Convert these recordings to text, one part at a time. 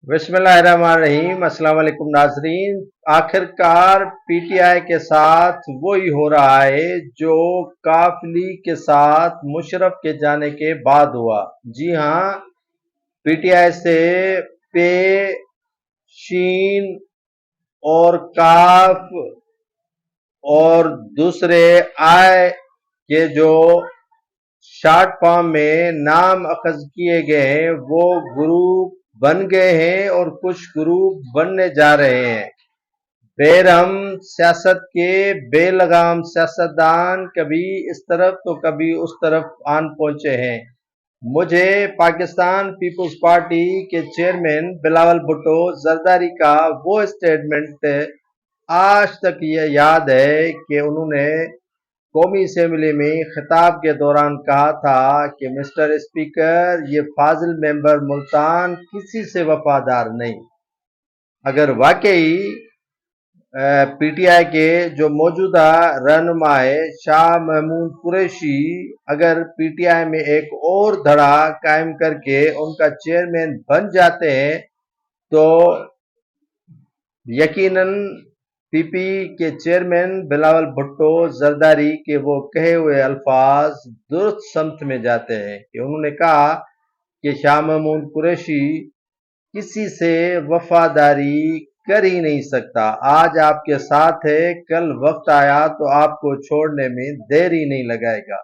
बिस्मिल्लाहिर्रहमानिर्रहीम। अस्सलाम वालेकुम नाजरीन। आखिरकार पीटीआई के साथ वही हो रहा है जो काफ लीग के साथ मुशर्रफ के जाने के बाद हुआ। जी हाँ, पीटीआई से पे, शीन और काफ और दूसरे आय के जो शॉर्ट फॉर्म में नाम अखज किए गए हैं वो ग्रुप बन गए हैं और कुछ ग्रुप बनने जा रहे हैं। बेरहम सियासत के बेलगाम सियासतदान कभी इस तरफ तो कभी उस तरफ आन पहुंचे हैं। मुझे पाकिस्तान पीपुल्स पार्टी के चेयरमैन बिलावल भुट्टो जरदारी का वो स्टेटमेंट आज तक ये याद है कि उन्होंने कौमी असेंबली में खिताब के दौरान कहा था कि मिस्टर स्पीकर, ये फाजिल मेंबर मुल्तान किसी से वफादार नहीं। अगर वाकई पीटीआई के जो मौजूदा रहनुमा है शाह महमूद कुरैशी अगर पीटीआई में एक और धड़ा कायम करके उनका चेयरमैन बन जाते हैं तो यकीनन पीपी के चेयरमैन बिलावल भुट्टो जरदारी के वो कहे हुए अल्फाज दुरुस्त समत में जाते हैं कि उन्होंने कहा कि शाह महमूद कुरैशी किसी से वफादारी कर ही नहीं सकता। आज आपके साथ है, कल वक्त आया तो आपको छोड़ने में देर ही नहीं लगाएगा।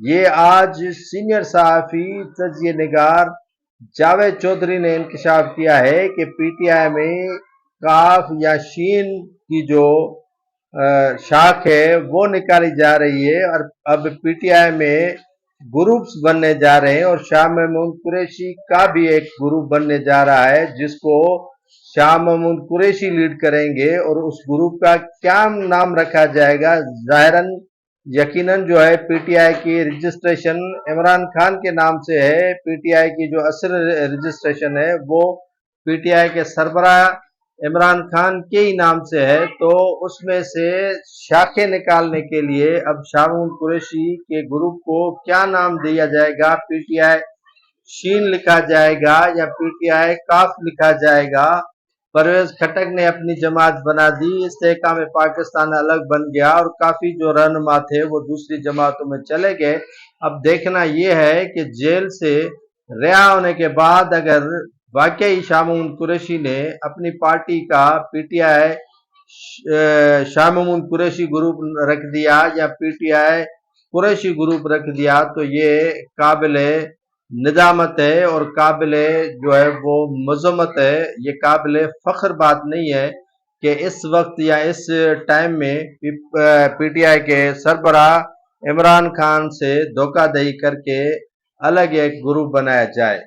ये आज सीनियर सहाफ़ी तजिए निगार जावेद चौधरी ने इंकशाफ किया है कि पीटीआई में काफ या शीन की जो शाख है वो निकाली जा रही है और अब पीटीआई में ग्रुप्स बनने जा रहे हैं और शाह महमूद कुरैशी का भी एक ग्रुप बनने जा रहा है जिसको शाह महमूद कुरैशी लीड करेंगे। और उस ग्रुप का क्या नाम रखा जाएगा, जाहिरन यकीनन जो है पीटीआई की रजिस्ट्रेशन इमरान खान के नाम से है। पीटीआई की जो असल रजिस्ट्रेशन है वो पीटीआई के सरबराह इमरान खान के ही नाम से है। तो उसमें से शाखें निकालने के लिए अब शाह महमूद कुरैशी के ग्रुप को क्या नाम दिया जाएगा, पीटीआई शीन लिखा जाएगा या पीटीआई काफ लिखा जाएगा। परवेज खटक ने अपनी जमात बना दी, इस्तेहकाम पाकिस्तान अलग बन गया और काफी जो रहनुमा थे वो दूसरी जमातों में चले गए। अब देखना यह है कि जेल से रिहा होने के बाद अगर वाकई शाह महमूद कुरैशी ने अपनी पार्टी का पीटीआई शाह महमूद कुरैशी ग्रुप रख दिया या पीटीआई कुरैशी ग्रुप रख दिया तो ये काबिल निदामत है और काबिल जो है वो मजम्मत है। ये काबिल फख्र बात नहीं है कि इस वक्त या इस टाइम में पीटीआई के सरबराह इमरान खान से धोखाधड़ी करके अलग एक ग्रुप बनाया जाए।